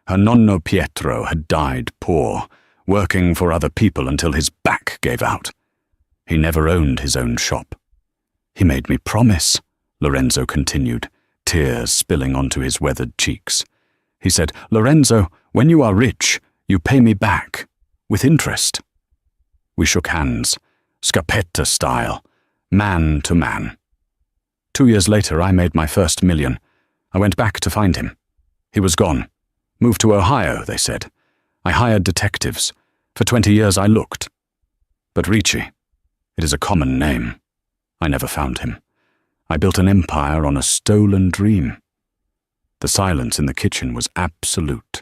Her nonno Pietro had died poor, working for other people until his back gave out. He never owned his own shop. "He made me promise," Lorenzo continued, tears spilling onto his weathered cheeks. He said, "Lorenzo, when you are rich, you pay me back, with interest." We shook hands, Scarpetta style, man to man. 2 years later, I made my first $1 million. I went back to find him. He was gone. Moved to Ohio, they said. I hired detectives. For 20 years I looked. But Ricci, it is a common name. I never found him. I built an empire on a stolen dream. The silence in the kitchen was absolute.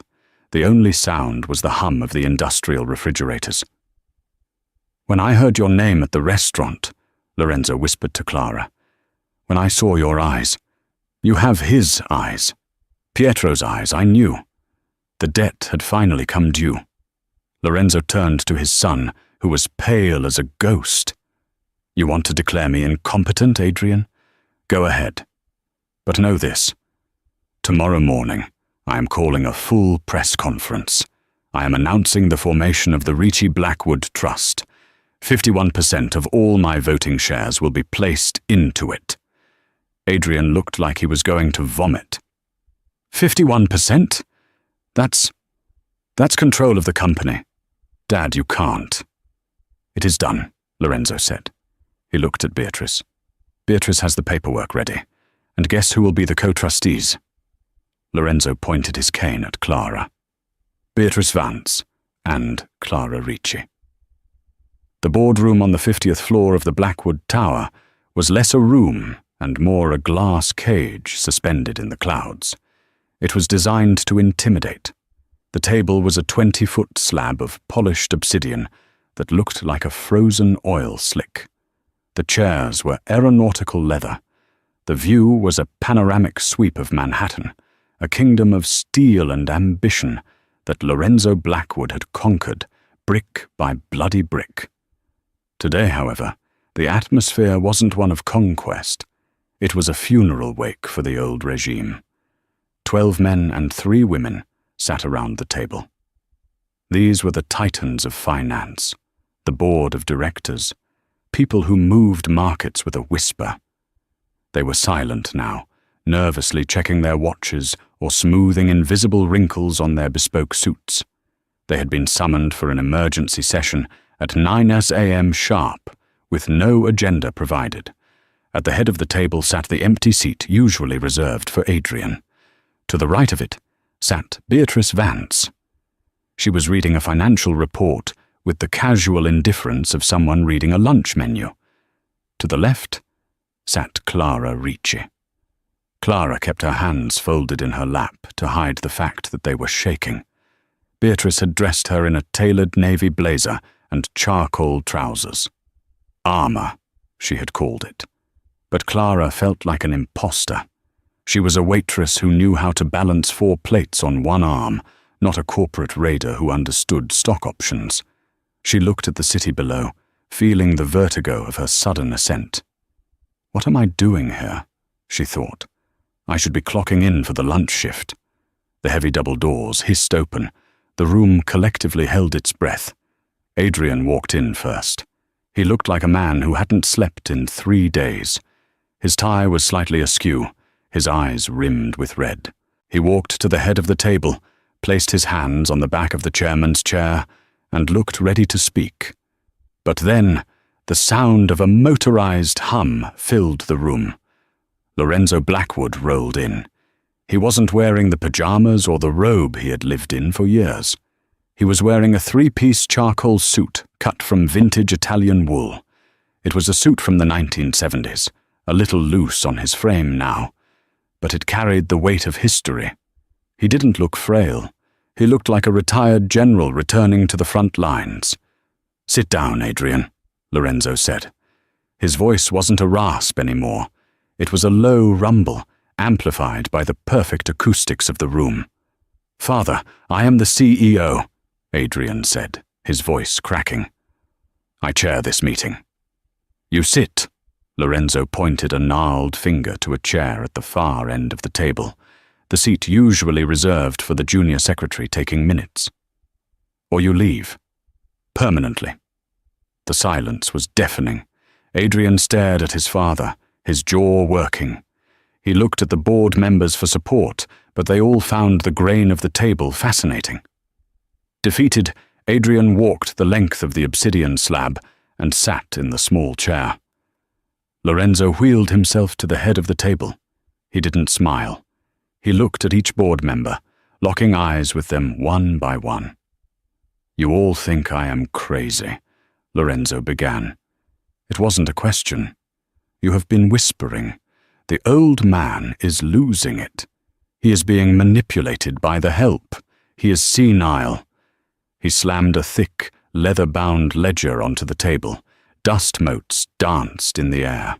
The only sound was the hum of the industrial refrigerators. "When I heard your name at the restaurant," Lorenzo whispered to Clara, "when I saw your eyes, You have his eyes. Pietro's eyes, I knew. The debt had finally come due. Lorenzo turned to his son, who was pale as a ghost. You want to declare me incompetent, Adrian? Go ahead. But know this. Tomorrow morning, I am calling a full press conference. I am announcing the formation of the Ricci Blackwood Trust. 51% of all my voting shares will be placed into it. Adrian looked like he was going to vomit. 51%? That's control of the company. Dad, you can't. It is done, Lorenzo said. He looked at Beatrice. Beatrice has the paperwork ready. And guess who will be the co-trustees? Lorenzo pointed his cane at Clara. Beatrice Vance and Clara Ricci. The boardroom on the 50th floor of the Blackwood Tower was less a room and more a glass cage suspended in the clouds. It was designed to intimidate. The table was a 20-foot slab of polished obsidian that looked like a frozen oil slick. The chairs were aeronautical leather. The view was a panoramic sweep of Manhattan, a kingdom of steel and ambition that Lorenzo Blackwood had conquered, brick by bloody brick. Today, however, the atmosphere wasn't one of conquest. It was a funeral wake for the old regime. 12 men and 3 women sat around the table. These were the titans of finance, the board of directors, people who moved markets with a whisper. They were silent now, nervously checking their watches or smoothing invisible wrinkles on their bespoke suits. They had been summoned for an emergency session at 9 a.m. sharp, with no agenda provided. At the head of the table sat the empty seat usually reserved for Adrian. To the right of it sat Beatrice Vance. She was reading a financial report with the casual indifference of someone reading a lunch menu. To the left sat Clara Ricci. Clara kept her hands folded in her lap to hide the fact that they were shaking. Beatrice had dressed her in a tailored navy blazer and charcoal trousers. Armor, she had called it. But Clara felt like an imposter. She was a waitress who knew how to balance 4 plates on one arm, not a corporate raider who understood stock options. She looked at the city below, feeling the vertigo of her sudden ascent. What am I doing here? She thought. I should be clocking in for the lunch shift. The heavy double doors hissed open. The room collectively held its breath. Adrian walked in first. He looked like a man who hadn't slept in 3 days. His tie was slightly askew, his eyes rimmed with red. He walked to the head of the table, placed his hands on the back of the chairman's chair, and looked ready to speak. But then, the sound of a motorized hum filled the room. Lorenzo Blackwood rolled in. He wasn't wearing the pajamas or the robe he had lived in for years. He was wearing a 3-piece charcoal suit cut from vintage Italian wool. It was a suit from the 1970s, a little loose on his frame now, but it carried the weight of history. He didn't look frail. He looked like a retired general returning to the front lines. "Sit down, Adrian," Lorenzo said. His voice wasn't a rasp anymore. It was a low rumble, amplified by the perfect acoustics of the room. "Father, I am the CEO," Adrian said, his voice cracking. "I chair this meeting." "You sit." Lorenzo pointed a gnarled finger to a chair at the far end of the table, the seat usually reserved for the junior secretary taking minutes. "Or you leave. Permanently." The silence was deafening. Adrian stared at his father, his jaw working. He looked at the board members for support, but they all found the grain of the table fascinating. Defeated, Adrian walked the length of the obsidian slab and sat in the small chair. Lorenzo wheeled himself to the head of the table. He didn't smile. He looked at each board member, locking eyes with them one by one. "You all think I am crazy," Lorenzo began. "It wasn't a question. You have been whispering. The old man is losing it. He is being manipulated by the help. He is senile." He slammed a thick, leather-bound ledger onto the table. Dust motes danced in the air.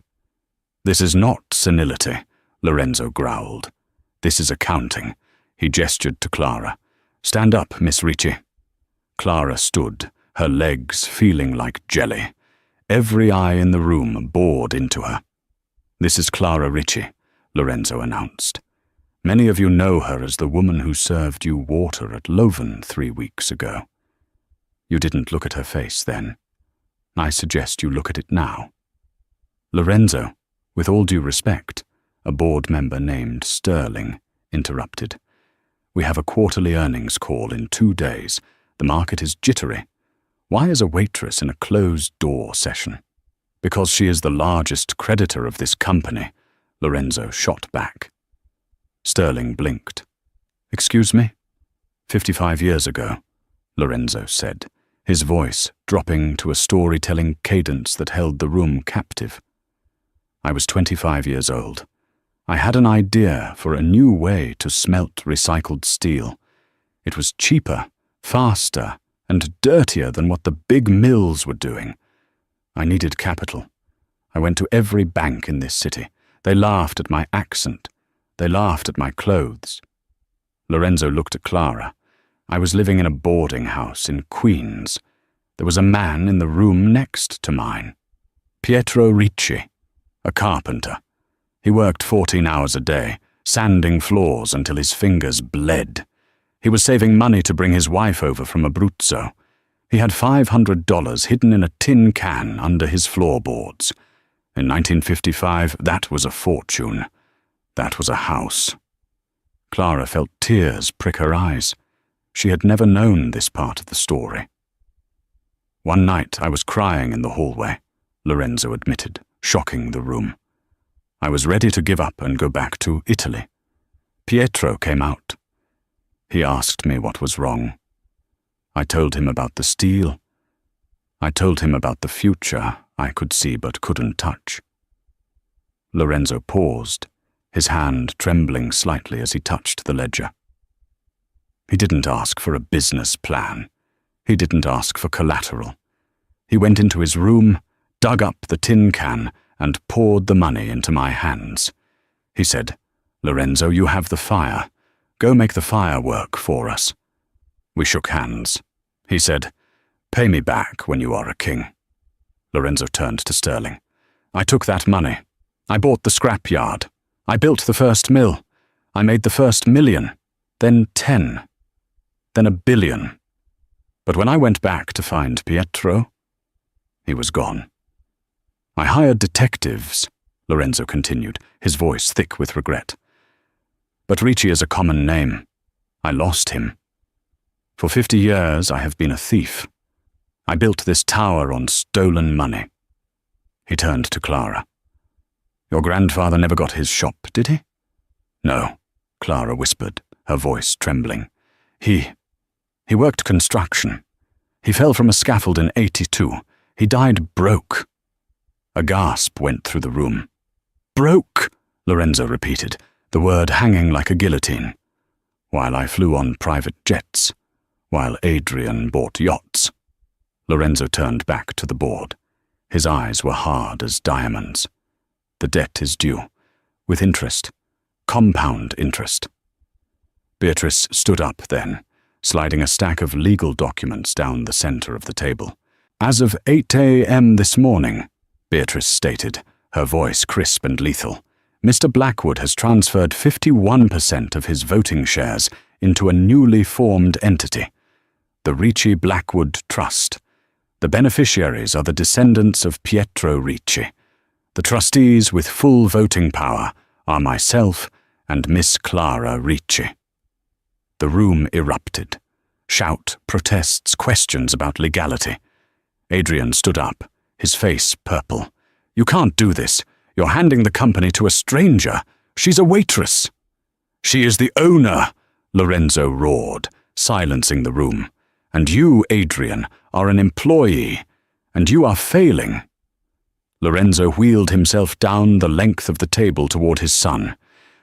"This is not senility," Lorenzo growled. "This is accounting." He gestured to Clara. "Stand up, Miss Ricci." Clara stood, her legs feeling like jelly. Every eye in the room bored into her. "This is Clara Ricci," Lorenzo announced. "Many of you know her as the woman who served you water at Loven 3 weeks ago. You didn't look at her face then. I suggest you look at it now." "Lorenzo, with all due respect," a board member named Sterling interrupted. "We have a quarterly earnings call in 2 days. The market is jittery. Why is a waitress in a closed-door session?" "Because she is the largest creditor of this company," Lorenzo shot back. Sterling blinked. "Excuse me?" 55 years ago, Lorenzo said, his voice dropping to a storytelling cadence that held the room captive. "I was 25 years old. I had an idea for a new way to smelt recycled steel. It was cheaper, faster, and dirtier than what the big mills were doing. I needed capital. I went to every bank in this city. They laughed at my accent. They laughed at my clothes." Lorenzo looked at Clara. "I was living in a boarding house in Queens. There was a man in the room next to mine. Pietro Ricci, a carpenter. He worked 14 hours a day, sanding floors until his fingers bled. He was saving money to bring his wife over from Abruzzo. He had $500 hidden in a tin can under his floorboards. In 1955, that was a fortune. That was a house." Clara felt tears prick her eyes. She had never known this part of the story. "One night I was crying in the hallway," Lorenzo admitted, shocking the room. "I was ready to give up and go back to Italy. Pietro came out. He asked me what was wrong. I told him about the steel. I told him about the future I could see but couldn't touch." Lorenzo paused, his hand trembling slightly as he touched the ledger. He didn't ask for a business plan. He didn't ask for collateral. He went into his room, dug up the tin can, and poured the money into my hands. He said, "Lorenzo, you have the fire. Go make the fire work for us." We shook hands. He said, "Pay me back when you are a king." Lorenzo turned to Sterling. "I took that money. I bought the scrapyard. I built the first mill. I made the first million, then 10, then 1 billion. But when I went back to find Pietro, he was gone. I hired detectives," Lorenzo continued, his voice thick with regret. "But Ricci is a common name. I lost him. For 50 years I have been a thief. I built this tower on stolen money." He turned to Clara. "Your grandfather never got his shop, did he?" "No," Clara whispered, her voice trembling. He worked construction. He fell from a scaffold in 82. He died broke." A gasp went through the room. "Broke," Lorenzo repeated, the word hanging like a guillotine. "While I flew on private jets, while Adrian bought yachts." Lorenzo turned back to the board. His eyes were hard as diamonds. "The debt is due, with interest, compound interest." Beatrice stood up then, sliding a stack of legal documents down the center of the table. "As of 8 a.m. this morning," Beatrice stated, her voice crisp and lethal, "Mr. Blackwood has transferred 51% of his voting shares into a newly formed entity, the Ricci Blackwood Trust. The beneficiaries are the descendants of Pietro Ricci. The trustees with full voting power are myself and Miss Clara Ricci." The room erupted. Shout, protests, questions about legality. Adrian stood up, his face purple. "You can't do this. You're handing the company to a stranger. She's a waitress." "She is the owner," Lorenzo roared, silencing the room. "And you, Adrian, are an employee, and you are failing." Lorenzo wheeled himself down the length of the table toward his son.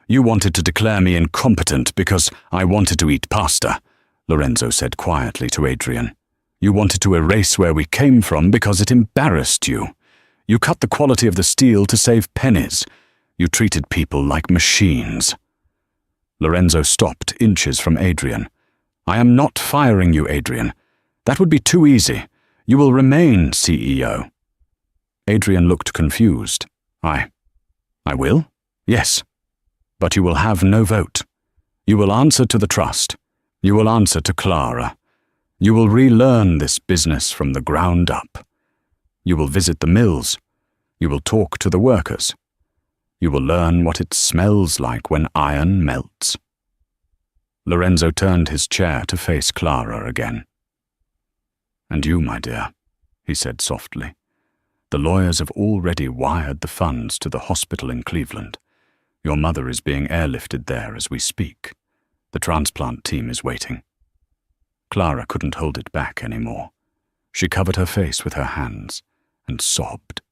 "You wanted to declare me incompetent because I wanted to eat pasta," Lorenzo said quietly to Adrian. "You wanted to erase where we came from because it embarrassed you. You cut the quality of the steel to save pennies. You treated people like machines. Lorenzo stopped inches from Adrian. I am not firing you, Adrian. That would be too easy. You will remain CEO. Adrian looked confused. I will? Yes. But you will have no vote. You will answer to the trust. You will answer to Clara. You will relearn this business from the ground up. You will visit the mills. You will talk to the workers. You will learn what it smells like when iron melts. Lorenzo turned his chair to face Clara again. And you, my dear, he said softly. The lawyers have already wired the funds to the hospital in Cleveland. Your mother is being airlifted there as we speak. The transplant team is waiting. Clara couldn't hold it back anymore. She covered her face with her hands and sobbed.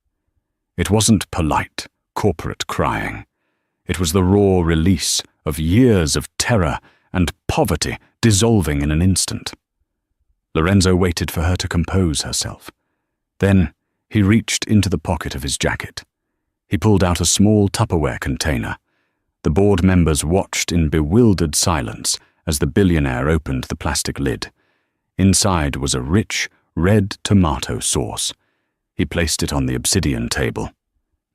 It wasn't polite, corporate crying. It was the raw release of years of terror and poverty dissolving in an instant. Lorenzo waited for her to compose herself. Then he reached into the pocket of his jacket. He pulled out a small Tupperware container. The board members watched in bewildered silence as the billionaire opened the plastic lid. Inside was a rich, red tomato sauce. He placed it on the obsidian table.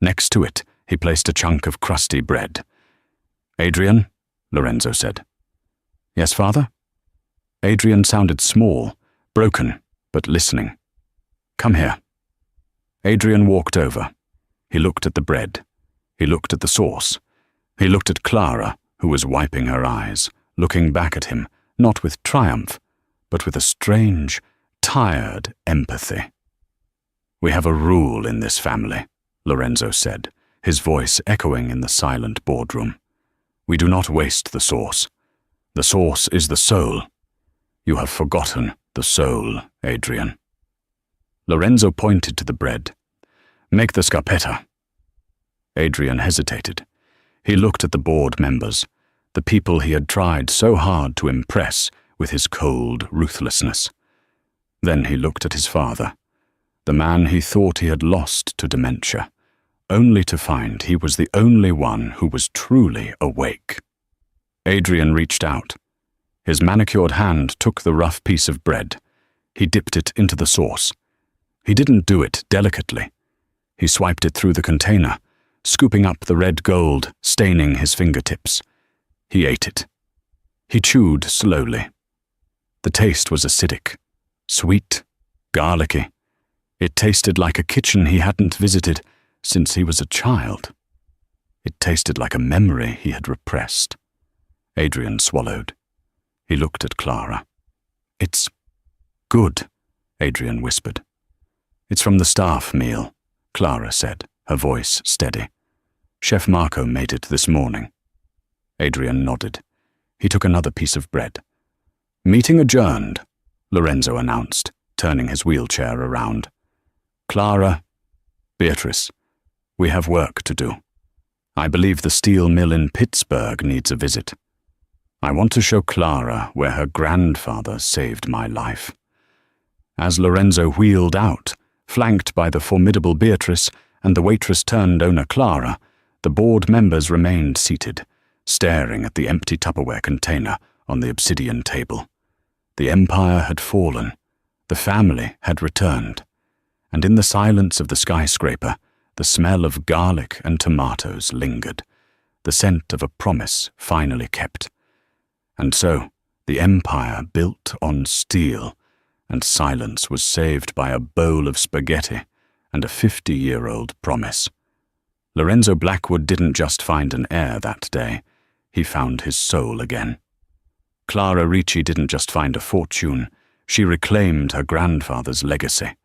Next to it, he placed a chunk of crusty bread. Adrian, Lorenzo said. Yes, father? Adrian sounded small, broken, but listening. Come here. Adrian walked over. He looked at the bread. He looked at the sauce. He looked at Clara, who was wiping her eyes, looking back at him, not with triumph, but with a strange, tired empathy. We have a rule in this family, Lorenzo said, his voice echoing in the silent boardroom. We do not waste the sauce. The sauce is the soul. You have forgotten the soul, Adrian. Lorenzo pointed to the bread. Make the scarpetta. Adrian hesitated. He looked at the board members, the people he had tried so hard to impress with his cold ruthlessness. Then he looked at his father, the man he thought he had lost to dementia, only to find he was the only one who was truly awake. Adrian reached out. His manicured hand took the rough piece of bread. He dipped it into the sauce. He didn't do it delicately. He swiped it through the container, scooping up the red gold, staining his fingertips. He ate it. He chewed slowly. The taste was acidic, sweet, garlicky. It tasted like a kitchen he hadn't visited since he was a child. It tasted like a memory he had repressed. Adrian swallowed. He looked at Clara. It's good, Adrian whispered. It's from the staff meal, Clara said, her voice steady. Chef Marco made it this morning. Adrian nodded. He took another piece of bread. Meeting adjourned, Lorenzo announced, turning his wheelchair around. Clara, Beatrice, we have work to do. I believe the steel mill in Pittsburgh needs a visit. I want to show Clara where her grandfather saved my life. As Lorenzo wheeled out, flanked by the formidable Beatrice and the waitress-turned owner Clara, the board members remained seated, staring at the empty Tupperware container on the obsidian table. The empire had fallen, the family had returned, and in the silence of the skyscraper, the smell of garlic and tomatoes lingered, the scent of a promise finally kept. And so, the empire built on steel, and silence was saved by a bowl of spaghetti and a 50-year-old promise. Lorenzo Blackwood didn't just find an heir that day, he found his soul again. Clara Ricci didn't just find a fortune, she reclaimed her grandfather's legacy.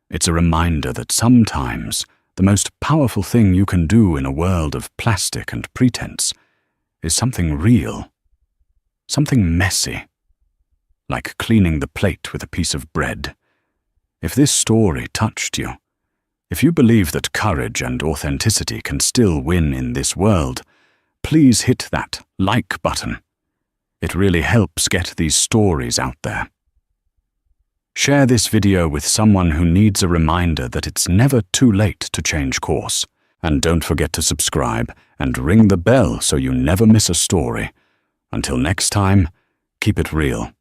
It's a reminder that sometimes the most powerful thing you can do in a world of plastic and pretense is something real, something messy, like cleaning the plate with a piece of bread. If this story touched you, if you believe that courage and authenticity can still win in this world, please hit that like button. It really helps get these stories out there. Share this video with someone who needs a reminder that it's never too late to change course, And don't forget to subscribe and ring the bell so you never miss a story. Until next time, keep it real.